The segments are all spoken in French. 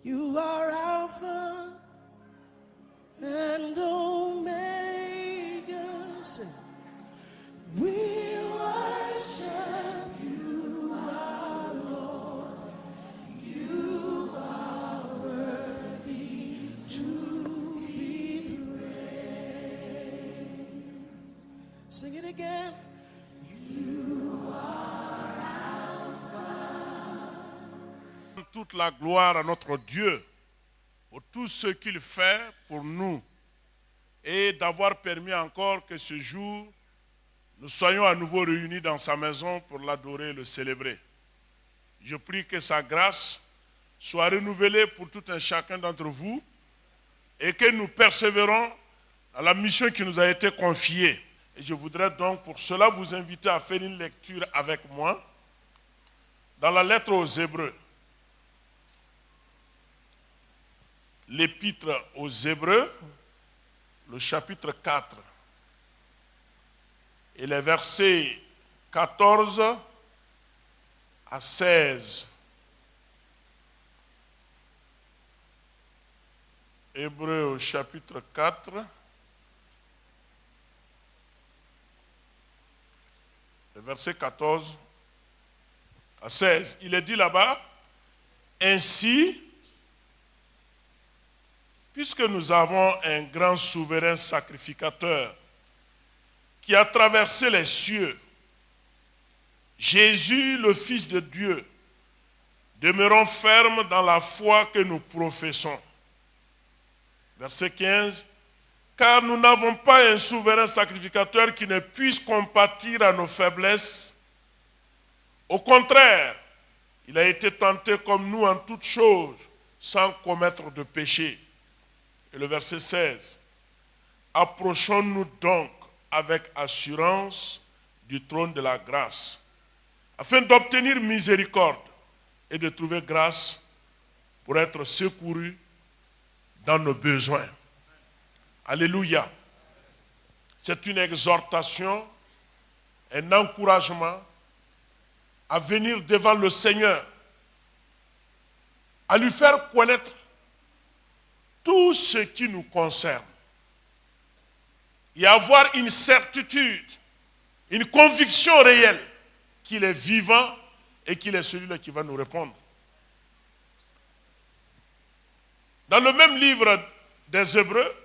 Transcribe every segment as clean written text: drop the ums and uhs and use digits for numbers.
You are Alpha and Omega. Say, we worship you, our Lord. You are worthy to be praised. Sing it again. Toute la gloire à notre Dieu pour tout ce qu'il fait pour nous et d'avoir permis encore que ce jour, nous soyons à nouveau réunis dans sa maison pour l'adorer et le célébrer. Je prie que sa grâce soit renouvelée pour tout un chacun d'entre vous et que nous persévérons dans la mission qui nous a été confiée. Et je voudrais donc pour cela vous inviter à faire une lecture avec moi dans la lettre aux Hébreux. L'épître aux Hébreux, le chapitre 4, et les versets 14 à 16. Hébreux au chapitre 4, les versets 14 à 16. Il est dit là-bas, ainsi, puisque nous avons un grand souverain sacrificateur qui a traversé les cieux, Jésus, le Fils de Dieu, demeurons fermes dans la foi que nous professons. Verset 15. Car nous n'avons pas un souverain sacrificateur qui ne puisse compatir à nos faiblesses. Au contraire, il a été tenté comme nous en toutes choses, sans commettre de péché. Et le verset 16. Approchons-nous donc avec assurance du trône de la grâce, afin d'obtenir miséricorde et de trouver grâce pour être secourus dans nos besoins. Alléluia. C'est une exhortation, un encouragement à venir devant le Seigneur, à lui faire connaître tout ce qui nous concerne et avoir une certitude, une conviction réelle qu'il est vivant et qu'il est celui-là qui va nous répondre. Dans le même livre des Hébreux,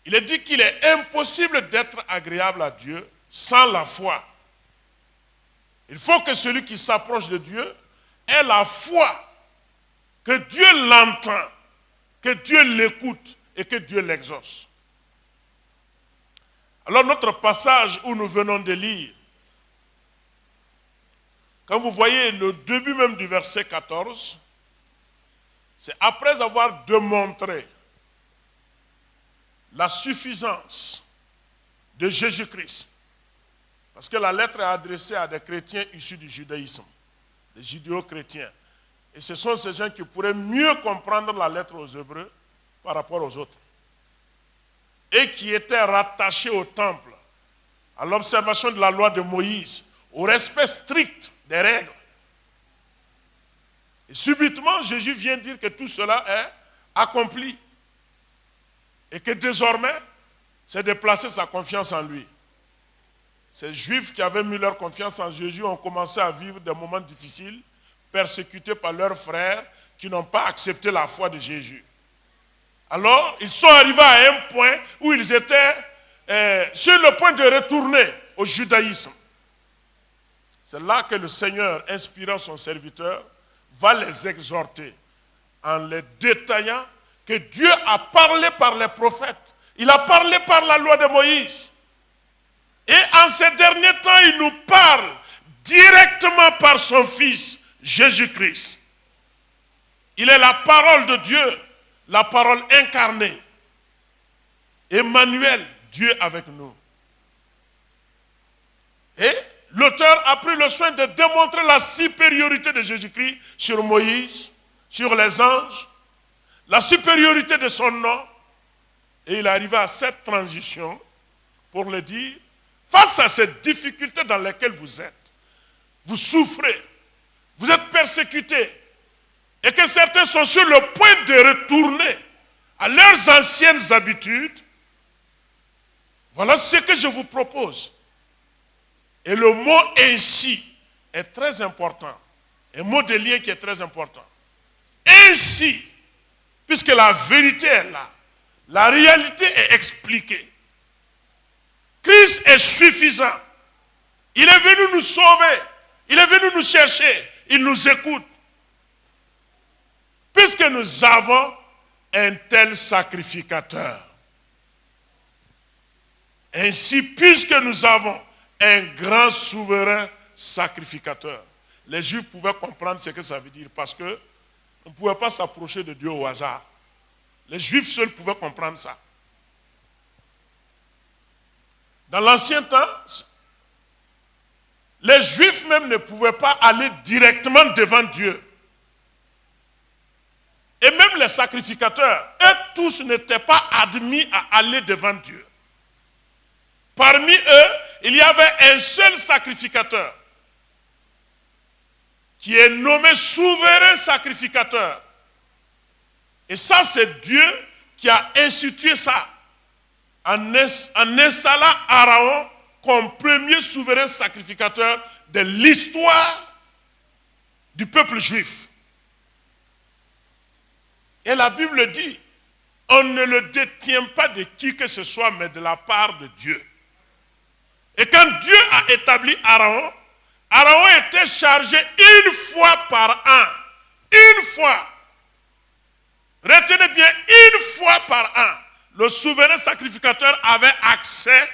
il est dit qu'il est impossible d'être agréable à Dieu sans la foi. Il faut que celui qui s'approche de Dieu ait la foi que Dieu l'entend, que Dieu l'écoute et que Dieu l'exauce. Alors notre passage où nous venons de lire, quand vous voyez le début même du verset 14, c'est après avoir démontré la suffisance de Jésus-Christ. Parce que la lettre est adressée à des chrétiens issus du judaïsme, des judéo-chrétiens. Et ce sont ces gens qui pourraient mieux comprendre la lettre aux Hébreux par rapport aux autres. Et qui étaient rattachés au temple, à l'observation de la loi de Moïse, au respect strict des règles. Et subitement, Jésus vient dire que tout cela est accompli. Et que désormais, c'est de placer sa confiance en lui. Ces Juifs qui avaient mis leur confiance en Jésus ont commencé à vivre des moments difficiles, persécutés par leurs frères qui n'ont pas accepté la foi de Jésus. Alors, ils sont arrivés à un point où ils étaient sur le point de retourner au judaïsme. C'est là que le Seigneur, inspirant son serviteur, va les exhorter en les détaillant que Dieu a parlé par les prophètes. Il a parlé par la loi de Moïse. Et en ces derniers temps, il nous parle directement par son Fils, Jésus-Christ. Il est la parole de Dieu, la parole incarnée. Emmanuel, Dieu avec nous. Et l'auteur a pris le soin de démontrer la supériorité de Jésus-Christ sur Moïse, sur les anges, la supériorité de son nom. Et il est arrivé à cette transition pour le dire, face à ces difficultés dans lesquelles vous êtes, vous souffrez, vous êtes persécutés, et que certains sont sur le point de retourner à leurs anciennes habitudes, voilà ce que je vous propose. Et le mot « ainsi » est très important. Un mot de lien qui est très important. Ainsi, puisque la vérité est là, la réalité est expliquée. Christ est suffisant. Il est venu nous sauver. Il est venu nous chercher. Il nous écoute. Puisque nous avons un tel sacrificateur. Ainsi, puisque nous avons un grand souverain sacrificateur. Les Juifs pouvaient comprendre ce que ça veut dire parce que on ne pouvait pas s'approcher de Dieu au hasard. Les Juifs seuls pouvaient comprendre ça. Dans l'ancien temps, les Juifs même ne pouvaient pas aller directement devant Dieu. Et même les sacrificateurs, eux tous n'étaient pas admis à aller devant Dieu. Parmi eux, il y avait un seul sacrificateur qui est nommé souverain sacrificateur. Et ça, c'est Dieu qui a institué ça en installant Aaron comme premier souverain sacrificateur de l'histoire du peuple juif. Et la Bible dit, on ne le détient pas de qui que ce soit, mais de la part de Dieu. Et quand Dieu a établi Aaron, Aaron était chargé une fois par an. Une fois. Retenez bien, une fois par an, le souverain sacrificateur avait accès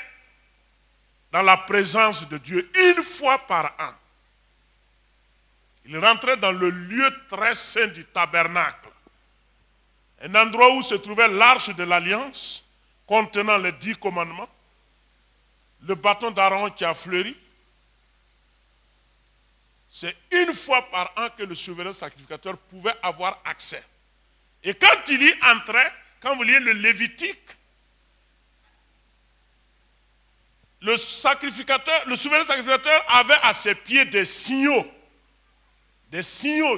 dans la présence de Dieu. Une fois par an. Il rentrait dans le lieu très saint du tabernacle. Un endroit où se trouvait l'arche de l'alliance contenant les 10 commandements. Le bâton d'Aaron qui a fleuri. C'est une fois par an que le souverain sacrificateur pouvait avoir accès. Et quand il y entrait, quand vous lisez le Lévitique, le souverain sacrificateur avait à ses pieds des signaux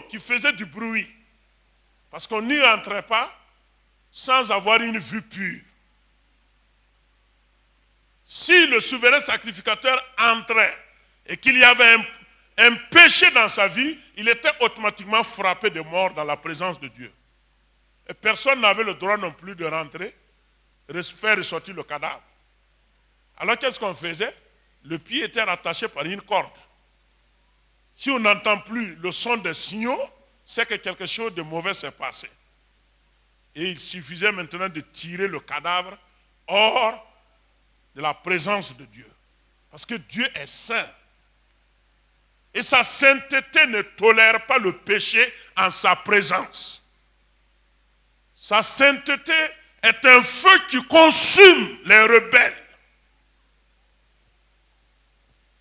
qui faisaient du bruit. Parce qu'on n'y rentrait pas sans avoir une vue pure. Si le souverain sacrificateur entrait et qu'il y avait un péché dans sa vie, il était automatiquement frappé de mort dans la présence de Dieu. Et personne n'avait le droit non plus de rentrer, faire ressortir le cadavre. Alors qu'est-ce qu'on faisait? Le pied était rattaché par une corde. Si on n'entend plus le son des signaux, c'est que quelque chose de mauvais s'est passé. Et il suffisait maintenant de tirer le cadavre hors de la présence de Dieu. Parce que Dieu est saint. Et sa sainteté ne tolère pas le péché en sa présence. Sa sainteté est un feu qui consume les rebelles.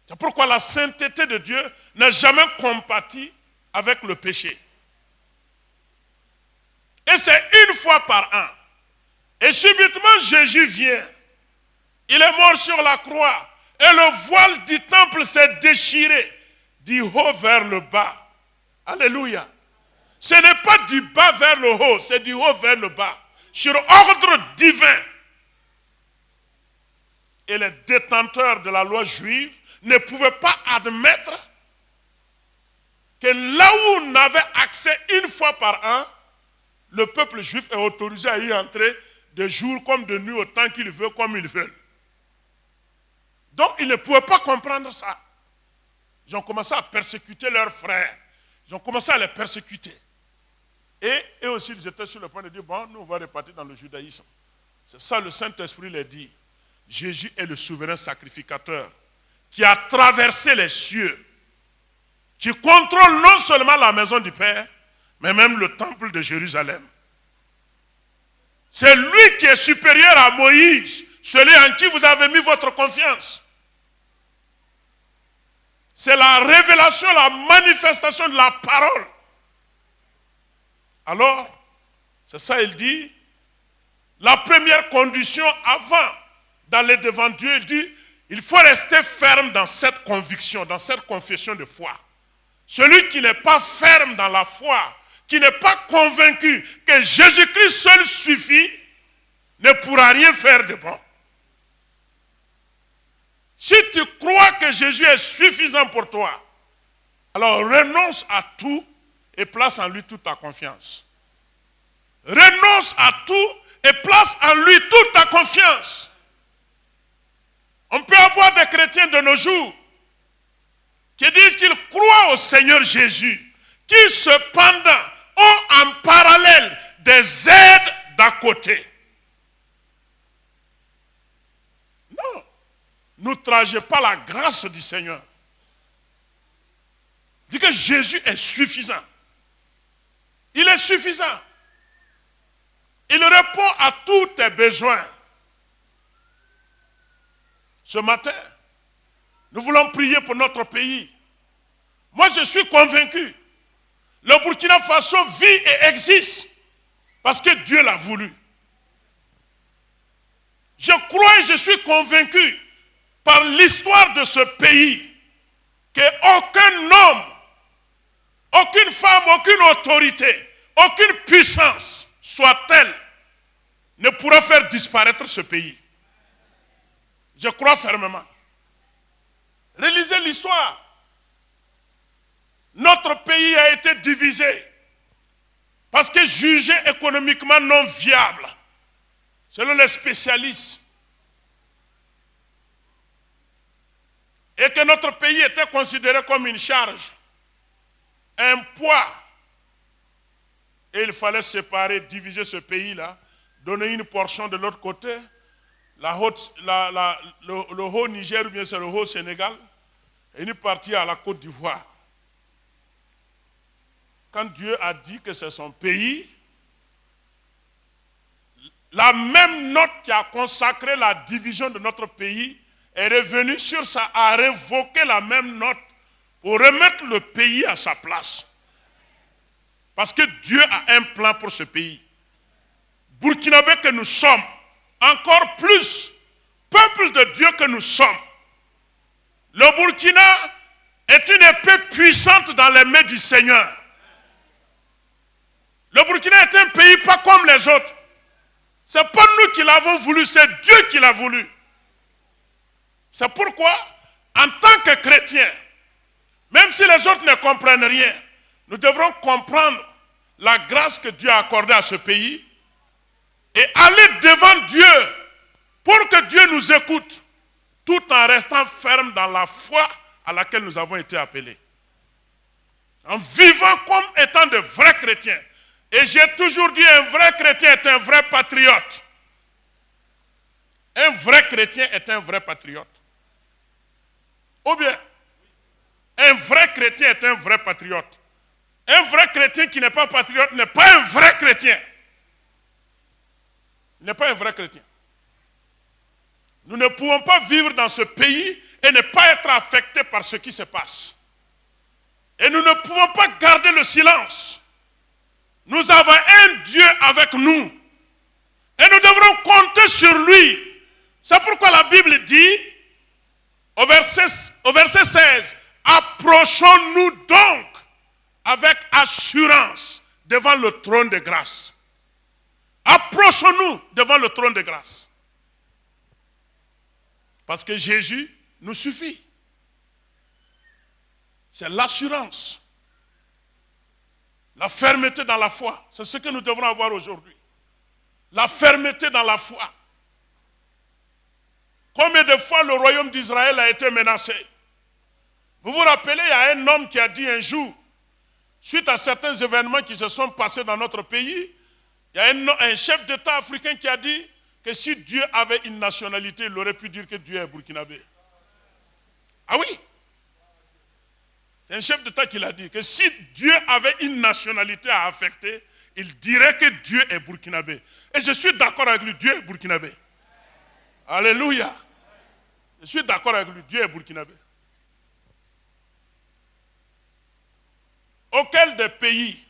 C'est pourquoi la sainteté de Dieu n'a jamais compati avec le péché. Et c'est une fois par an. Et subitement Jésus vient. Il est mort sur la croix. Et le voile du temple s'est déchiré du haut vers le bas. Alléluia. Ce n'est pas du bas vers le haut, c'est du haut vers le bas. Sur ordre divin. Et les détenteurs de la loi juive ne pouvaient pas admettre que là où on avait accès une fois par an, le peuple juif est autorisé à y entrer de jour comme de nuit, autant qu'il veut, comme ils veulent. Donc, ils ne pouvaient pas comprendre ça. Ils ont commencé à persécuter leurs frères. Ils ont commencé à les persécuter. Et eux aussi, ils étaient sur le point de dire, bon, nous, on va repartir dans le judaïsme. C'est ça, le Saint-Esprit les dit. Jésus est le souverain sacrificateur qui a traversé les cieux, qui contrôle non seulement la maison du Père, mais même le temple de Jérusalem. C'est lui qui est supérieur à Moïse, celui en qui vous avez mis votre confiance. C'est la révélation, la manifestation de la parole. Alors, c'est ça, il dit, la première condition avant d'aller devant Dieu, il dit, il faut rester ferme dans cette conviction, dans cette confession de foi. Celui qui n'est pas ferme dans la foi, qui n'est pas convaincu que Jésus-Christ seul suffit, ne pourra rien faire de bon. Si tu crois que Jésus est suffisant pour toi, alors renonce à tout et place en lui toute ta confiance. Renonce à tout et place en lui toute ta confiance. On peut avoir des chrétiens de nos jours qui disent qu'ils croient au Seigneur Jésus, qui cependant ont en parallèle des aides d'à côté. Non, n'outragez pas la grâce du Seigneur. Dis que Jésus est suffisant. Il est suffisant. Il répond à tous tes besoins. Ce matin, nous voulons prier pour notre pays. Moi, je suis convaincu. Le Burkina Faso vit et existe parce que Dieu l'a voulu. Je crois et je suis convaincu par l'histoire de ce pays qu'aucun homme, aucune femme, aucune autorité, aucune puissance soit-elle ne pourra faire disparaître ce pays. Je crois fermement. Relisez l'histoire. Notre pays a été divisé parce que jugé économiquement non viable, selon les spécialistes. Et que notre pays était considéré comme une charge, un poids. Et il fallait séparer, diviser ce pays-là, donner une portion de l'autre côté, le haut Niger ou bien c'est le haut Sénégal, et une partie à la Côte d'Ivoire. Quand Dieu a dit que c'est son pays, la même note qui a consacré la division de notre pays est revenue sur ça, a révoqué la même note pour remettre le pays à sa place. Parce que Dieu a un plan pour ce pays. Burkinabé que nous sommes, encore plus, peuple de Dieu que nous sommes. Le Burkina est une épée puissante dans les mains du Seigneur. Le Burkina est un pays pas comme les autres. Ce n'est pas nous qui l'avons voulu, c'est Dieu qui l'a voulu. C'est pourquoi, en tant que chrétiens, même si les autres ne comprennent rien, nous devrons comprendre la grâce que Dieu a accordée à ce pays et aller devant Dieu pour que Dieu nous écoute, tout en restant ferme dans la foi à laquelle nous avons été appelés. En vivant comme étant de vrais chrétiens. Et j'ai toujours dit, un vrai chrétien est un vrai patriote. Un vrai chrétien est un vrai patriote. Ou bien, un vrai chrétien est un vrai patriote. Un vrai chrétien qui n'est pas patriote n'est pas un vrai chrétien. Il n'est pas un vrai chrétien. Nous ne pouvons pas vivre dans ce pays et ne pas être affectés par ce qui se passe. Et nous ne pouvons pas garder le silence. Nous avons un Dieu avec nous. Et nous devrons compter sur lui. C'est pourquoi la Bible dit, au verset 16, approchons-nous donc avec assurance devant le trône de grâce. Approchons-nous devant le trône de grâce. Parce que Jésus nous suffit. C'est l'assurance. La fermeté dans la foi. C'est ce que nous devrons avoir aujourd'hui. La fermeté dans la foi. Combien de fois le royaume d'Israël a été menacé? Vous vous rappelez, il y a un homme qui a dit un jour, suite à certains événements qui se sont passés dans notre pays, il y a un chef d'État africain qui a dit que si Dieu avait une nationalité, il aurait pu dire que Dieu est burkinabé. Ah oui? C'est un chef d'État qui l'a dit, que si Dieu avait une nationalité à affecter, il dirait que Dieu est burkinabé. Et je suis d'accord avec lui, Dieu est burkinabé. Alléluia. Je suis d'accord avec lui, Dieu est burkinabé. Auquel des pays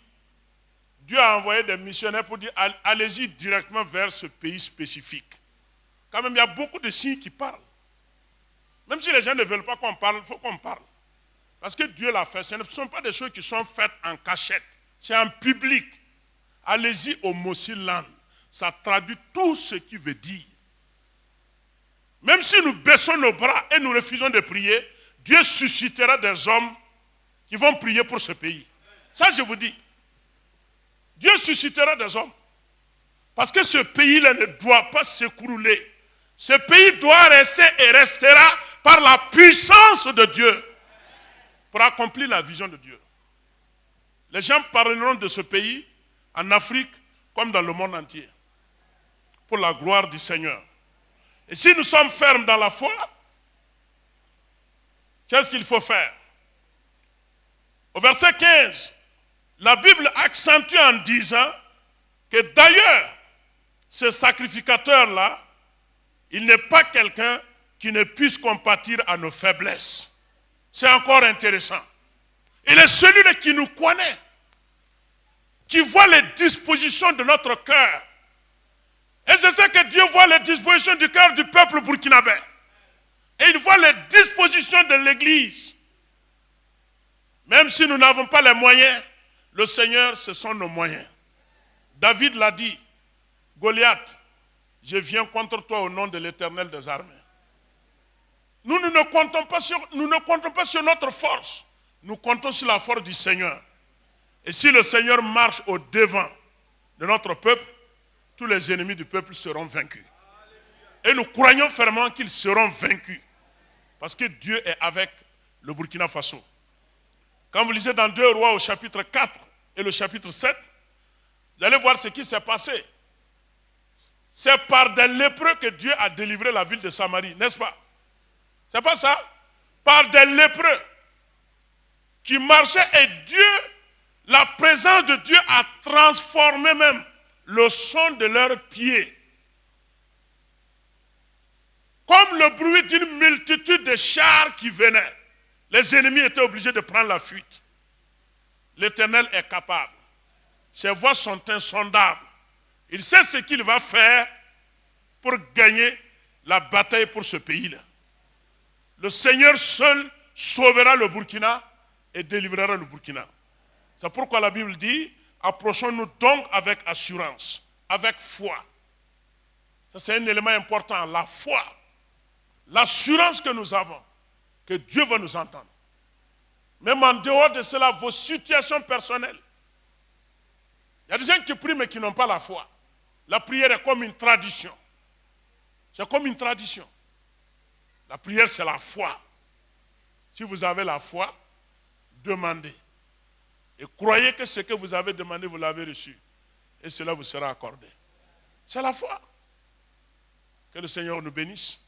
Dieu a envoyé des missionnaires pour dire allez-y directement vers ce pays spécifique. Quand même, il y a beaucoup de signes qui parlent. Même si les gens ne veulent pas qu'on parle, il faut qu'on parle. Parce que Dieu l'a fait. Ce ne sont pas des choses qui sont faites en cachette. c'est en public. Allez-y au Mossiland. Ça traduit tout ce qu'il veut dire. Même si nous baissons nos bras et nous refusons de prier, Dieu suscitera des hommes qui vont prier pour ce pays. Ça, je vous dis. Dieu suscitera des hommes. Parce que ce pays-là ne doit pas s'écrouler. Ce pays doit rester et restera par la puissance de Dieu pour accomplir la vision de Dieu. Les gens parleront de ce pays en Afrique comme dans le monde entier pour la gloire du Seigneur. Et si nous sommes fermes dans la foi, qu'est-ce qu'il faut faire? Au verset 15, la Bible accentue en disant que d'ailleurs, ce sacrificateur-là, il n'est pas quelqu'un qui ne puisse compatir à nos faiblesses. C'est encore intéressant. Il est celui qui nous connaît, qui voit les dispositions de notre cœur. Et je sais que Dieu voit les dispositions du cœur du peuple burkinabé. Et il voit les dispositions de l'Église. Même si nous n'avons pas les moyens, le Seigneur, ce sont nos moyens. David l'a dit, Goliath, je viens contre toi au nom de l'Éternel des armées. Nous ne comptons pas sur notre force. Nous comptons sur la force du Seigneur. Et si le Seigneur marche au devant de notre peuple, tous les ennemis du peuple seront vaincus. Et nous croyons fermement qu'ils seront vaincus. Parce que Dieu est avec le Burkina Faso. Quand vous lisez dans 2 Rois au chapitre 4 et le chapitre 7, vous allez voir ce qui s'est passé. C'est par des lépreux que Dieu a délivré la ville de Samarie, n'est-ce pas? C'est pas ça? Par des lépreux qui marchaient et Dieu, la présence de Dieu a transformé même le son de leurs pieds. Comme le bruit d'une multitude de chars qui venaient. Les ennemis étaient obligés de prendre la fuite. L'Éternel est capable. Ses voies sont insondables. Il sait ce qu'il va faire pour gagner la bataille pour ce pays-là. Le Seigneur seul sauvera le Burkina et délivrera le Burkina. C'est pourquoi la Bible dit, approchons-nous donc avec assurance, avec foi. Ça, c'est un élément important, la foi. L'assurance que nous avons, que Dieu va nous entendre. Même en dehors de cela, vos situations personnelles. Il y a des gens qui prient mais qui n'ont pas la foi. La prière est comme une tradition. C'est comme une tradition. La prière, c'est la foi. Si vous avez la foi, demandez. Et croyez que ce que vous avez demandé, vous l'avez reçu. Et cela vous sera accordé. C'est la foi. Que le Seigneur nous bénisse.